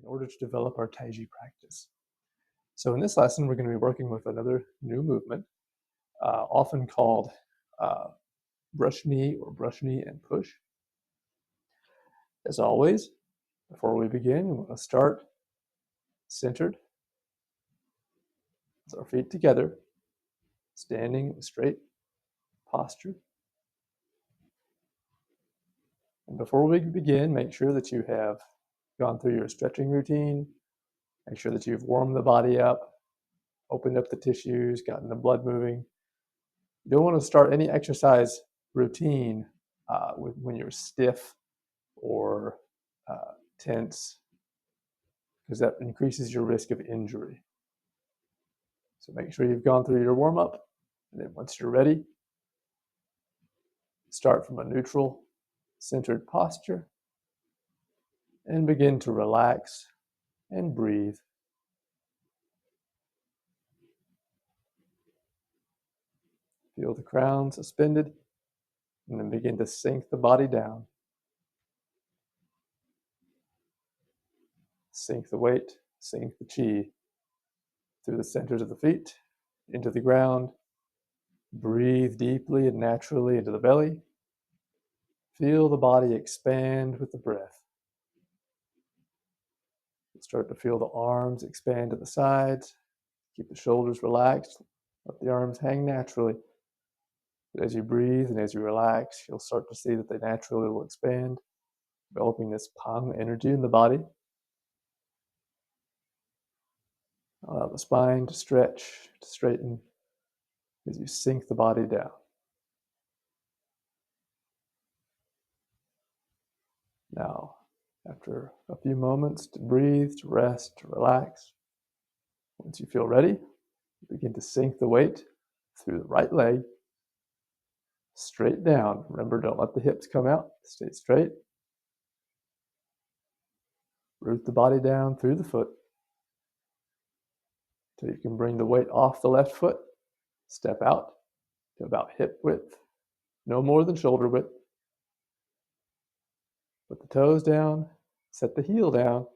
in order to develop our Taiji practice. So in this lesson, we're going to be working with another new movement, often called brush knee or brush knee and push. As always, before we begin, we want to start centered, with our feet together, standing in a straight posture. And before we begin, make sure that you have gone through your stretching routine. Make sure that you've warmed the body up, opened up the tissues, gotten the blood moving. You don't want to start any exercise routine when you're stiff or tense, because that increases your risk of injury. So make sure you've gone through your warm-up, and then once you're ready, start from a neutral, centered posture, and begin to relax and breathe. Feel the crown suspended, and then begin to sink the body down. Sink the weight, sink the chi through the centers of the feet, into the ground. Breathe deeply and naturally into the belly. Feel the body expand with the breath. Start to feel the arms expand to the sides. Keep the shoulders relaxed. Let the arms hang naturally. But as you breathe and as you relax, you'll start to see that they naturally will expand, developing this pang energy in the body. Allow the spine to stretch, to straighten as you sink the body down. Now, after a few moments to breathe, to rest, to relax, once you feel ready, begin to sink the weight through the right leg, straight down. Remember, don't let the hips come out. Stay straight. Root the body down through the foot till you can bring the weight off the left foot. Step out to about hip width, no more than shoulder width. Put the toes down, set the heel down,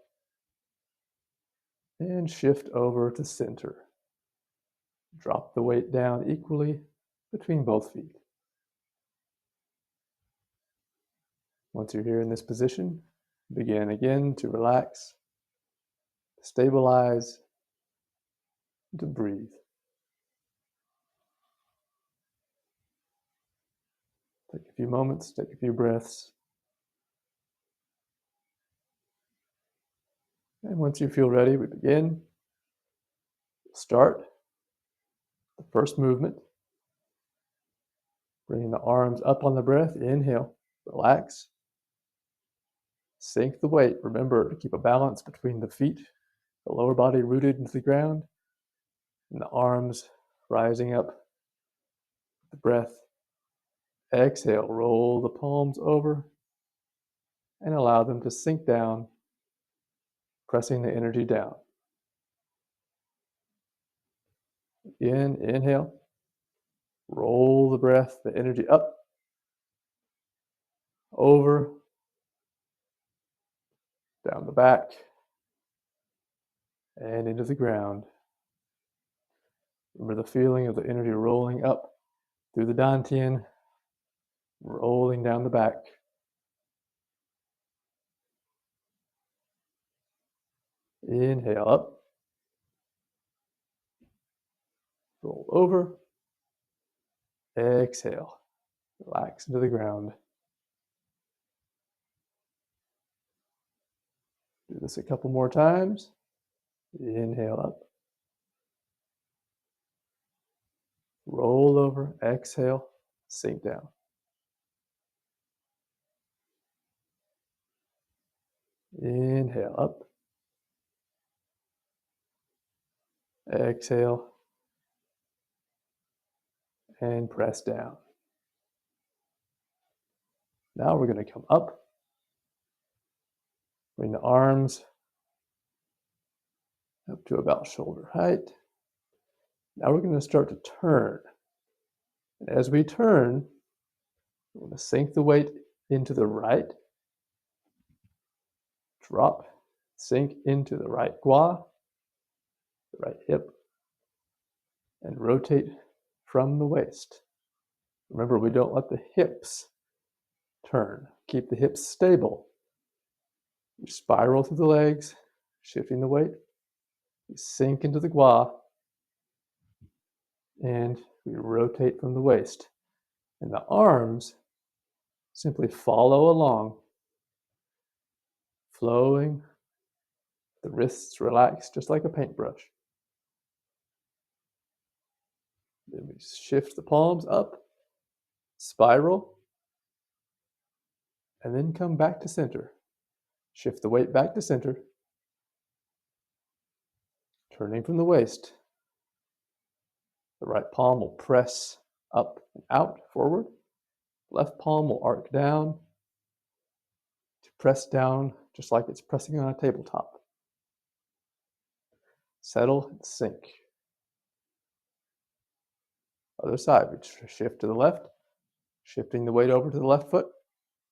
and shift over to center. Drop the weight down equally between both feet. Once you're here in this position, begin again to relax, to stabilize, and to breathe. Take a few moments, take a few breaths. And once you feel ready, we begin. Start the first movement. Bringing the arms up on the breath. Inhale, relax. Sink the weight. Remember to keep a balance between the feet, the lower body rooted into the ground, and the arms rising up. The breath. Exhale, roll the palms over and allow them to sink down, pressing the energy down. Again, inhale. Roll the breath, the energy up, over, down the back, and into the ground. Remember the feeling of the energy rolling up through the dantian, rolling down the back. Inhale up, roll over, exhale, relax into the ground. Do this a couple more times. Inhale up, roll over, exhale, sink down. Inhale up, exhale, and press down. Now we're going to come up, bring the arms up to about shoulder height. Now we're going to start to turn. And as we turn, we're going to sink the weight into the right, drop Sink into the right gua, the right hip, and rotate from the waist. Remember, we don't let the hips turn. Keep the hips stable. You spiral through the legs, shifting the weight. You sink into the gua, and we rotate from the waist. And the arms simply follow along, flowing. The wrists relax just like a paintbrush. Then we shift the palms up, spiral, and then come back to center. Shift the weight back to center, turning from the waist. The right palm will press up and out, forward. Left palm will arc down to press down just like it's pressing on a tabletop. Settle and sink. Other side, we shift to the left, shifting the weight over to the left foot,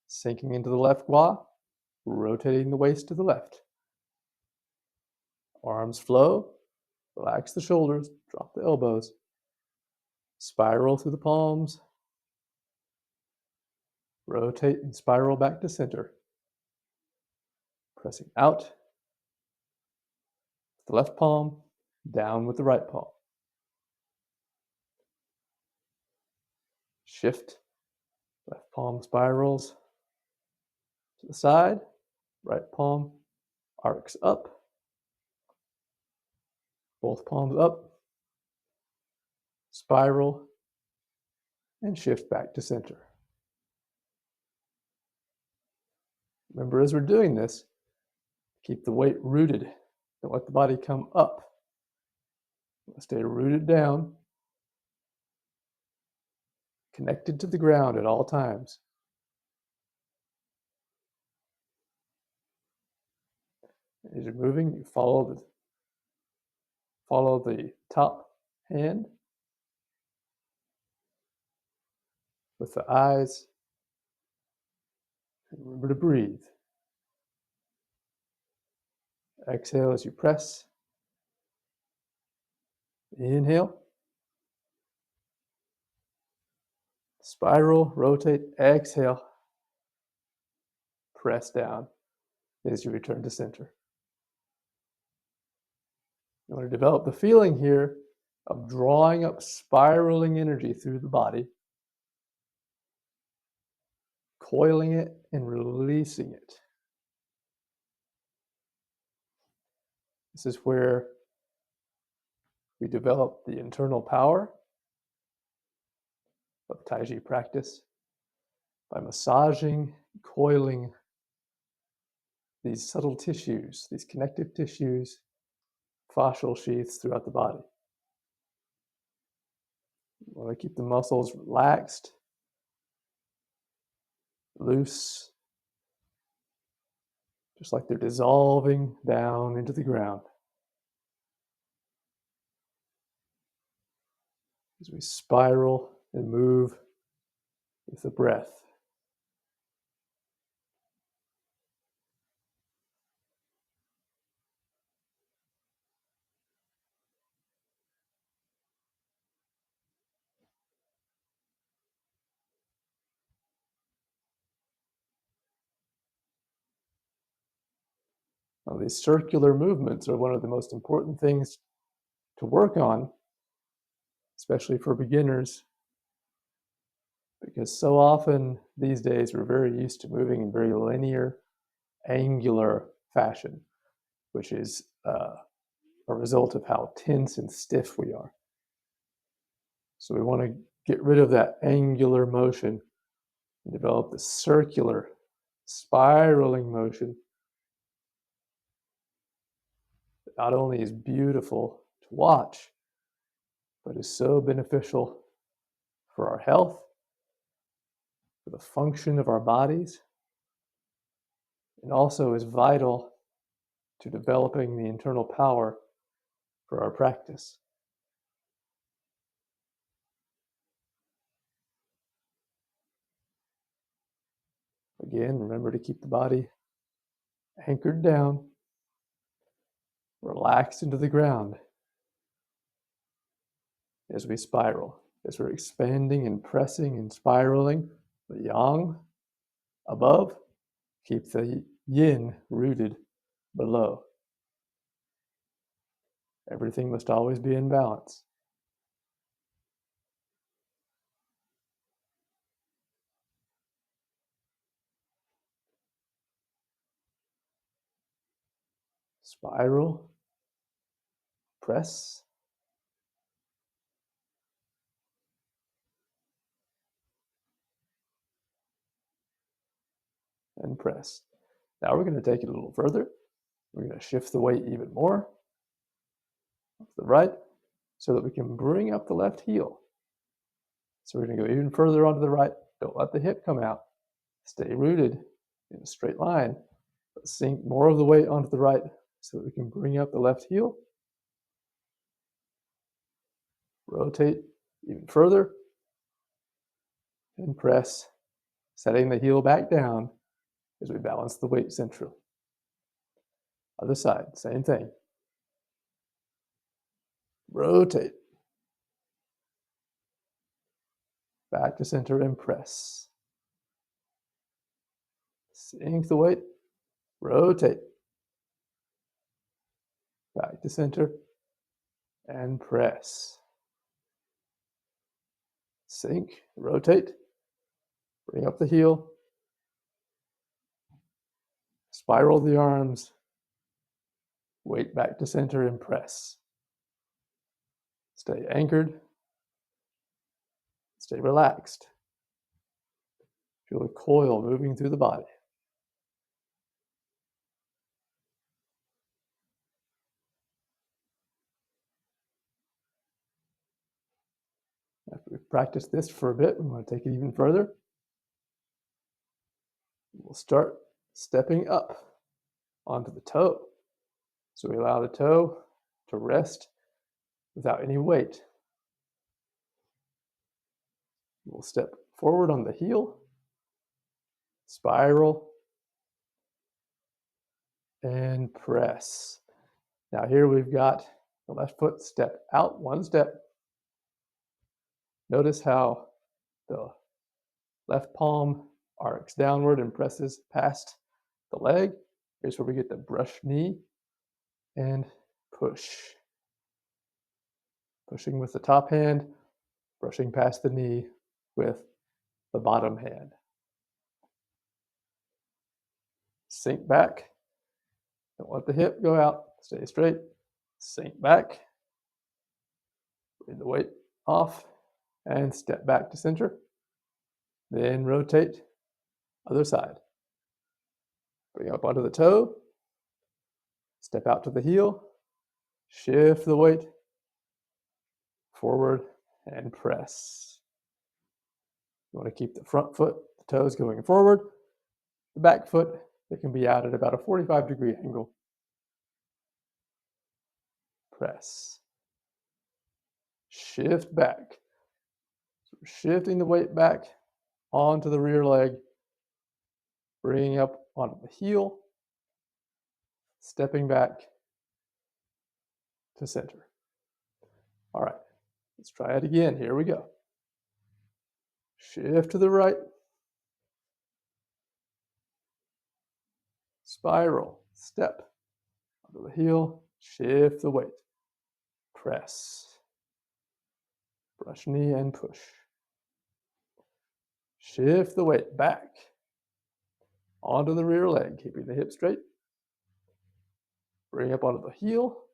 sinking into the left gua, rotating the waist to the left. Arms flow, relax the shoulders, drop the elbows, spiral through the palms, rotate and spiral back to center. Pressing out, the left palm, down with the right palm. Shift, left palm spirals to the side, right palm arcs up, both palms up, spiral, and shift back to center. Remember, as we're doing this, keep the weight rooted. Don't let the body come up. Stay rooted down, connected to the ground at all times. As you're moving, you follow the top hand with the eyes. And remember to breathe. Exhale as you press. Inhale. Spiral, rotate, exhale. Press down as you return to center. You want to develop the feeling here of drawing up spiraling energy through the body, coiling it and releasing it. This is where we develop the internal power of Taiji practice by massaging, coiling these subtle tissues, these connective tissues, fascial sheaths throughout the body. You want to keep the muscles relaxed, loose, just like they're dissolving down into the ground. As we spiral and move with the breath. Now, these circular movements are one of the most important things to work on, especially for beginners, because so often these days we're very used to moving in very linear, angular fashion, which is a result of how tense and stiff we are. So we want to get rid of that angular motion and develop the circular, spiraling motion that not only is beautiful to watch, but is so beneficial for our health, for the function of our bodies, and also is vital to developing the internal power for our practice. Again, remember to keep the body anchored down, relaxed into the ground as we spiral, as we're expanding and pressing and spiraling. The yang above, keep the yin rooted below. Everything must always be in balance. Spiral, press, and press. Now we're going to take it a little further. We're going to shift the weight even more to the right so that we can bring up the left heel. So we're going to go even further onto the right. Don't let the hip come out. Stay rooted in a straight line. But sink more of the weight onto the right so that we can bring up the left heel. Rotate even further and press, setting the heel back down as we balance the weight central. Other side, same thing. Rotate. Back to center and press. Sink the weight. Rotate. Back to center and press. Sink, rotate. Bring up the heel. Spiral the arms. Weight back to center and press. Stay anchored. Stay relaxed. Feel the coil moving through the body. After we've practiced this for a bit, we want to take it even further. We'll start stepping up onto the toe. So we allow the toe to rest without any weight. We'll step forward on the heel, spiral, and press. Now here we've got the left foot step out one step. Notice how the left palm arcs downward and presses past the leg. Here's where we get the brush knee and push. Pushing with the top hand, brushing past the knee with the bottom hand. Sink back. Don't let the hip go out. Stay straight. Sink back. Bring the weight off and step back to center. Then rotate. Other side. Bring up onto the toe. Step out to the heel. Shift the weight. Forward and press. You want to keep the front foot, the toes going forward. The back foot, it can be out at about a 45-degree angle. Press. Shift back. So we're shifting the weight back onto the rear leg, bringing up onto the heel, stepping back to center. All right, let's try it again. Here we go. Shift to the right. Spiral, step onto the heel, shift the weight. Press. Brush knee and push. Shift the weight back onto the rear leg, keeping the hip straight. Bring up onto the heel.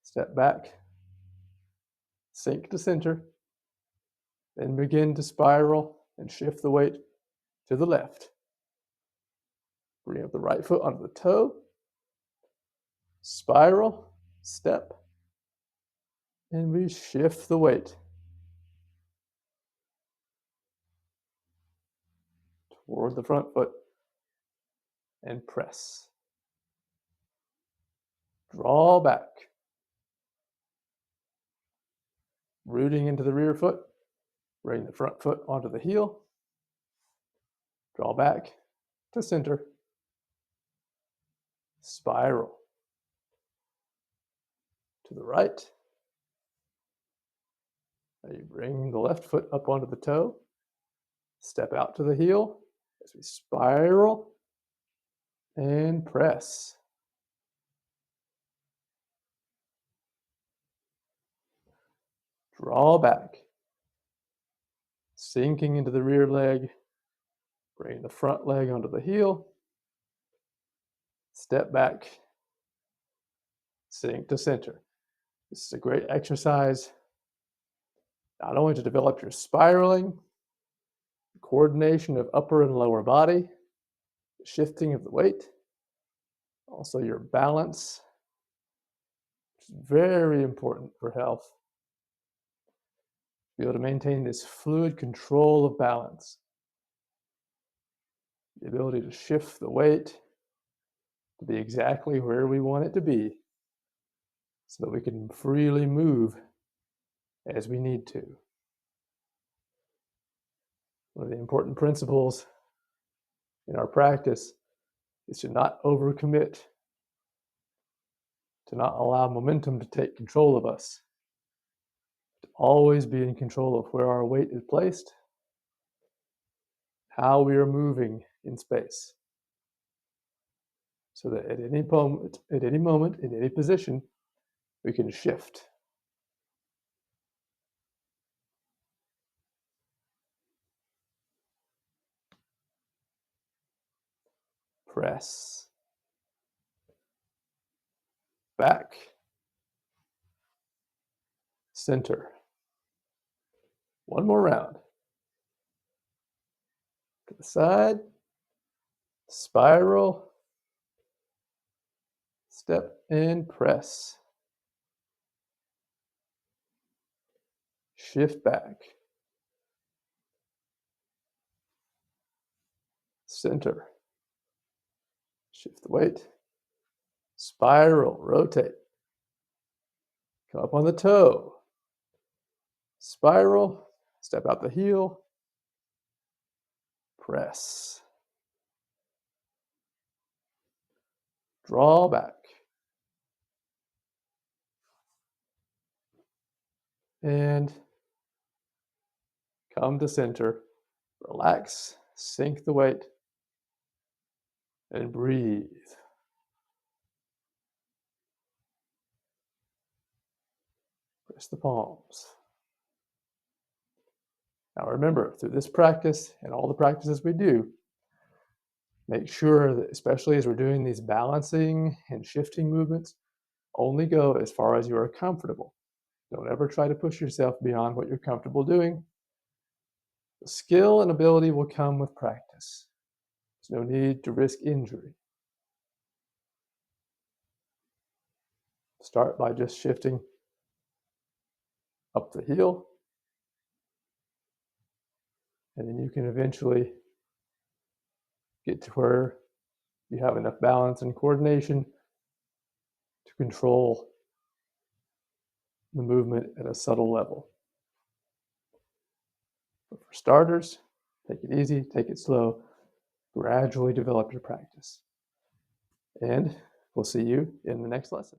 Step back. Sink to center. Then begin to spiral and shift the weight to the left. Bring up the right foot onto the toe. Spiral, step, and we shift the weight toward the front foot and press. Draw back. Rooting into the rear foot. Bring the front foot onto the heel. Draw back to center. Spiral. to the right. Now you bring the left foot up onto the toe, step out to the heel as we spiral and press. Draw back, sinking into the rear leg, bring the front leg onto the heel, step back, sink to center. This is a great exercise, not only to develop your spiraling, coordination of upper and lower body, shifting of the weight, also your balance, which is very important for health. Be able to maintain this fluid control of balance, the ability to shift the weight to be exactly where we want it to be so that we can freely move as we need to. One of the important principles in our practice is to not overcommit, to not allow momentum to take control of us, to always be in control of where our weight is placed, how we are moving in space, so that at any moment, in any position, we can shift. Press. Back. Center. One more round. To the side. Spiral. Step and press. Shift back. Center. Shift the weight. Spiral. Rotate. Come up on the toe. Spiral. Step out the heel. Press. Draw back. And come to center. Relax. Sink the weight. And breathe. Press the palms. Now remember, through this practice and all the practices we do, make sure that, especially as we're doing these balancing and shifting movements, only go as far as you are comfortable. Don't ever try to push yourself beyond what you're comfortable doing. The skill and ability will come with practice. There's no need to risk injury. Start by just shifting up the heel, and then you can eventually get to where you have enough balance and coordination to control the movement at a subtle level. But for starters, take it easy, take it slow, gradually develop your practice. And we'll see you in the next lesson.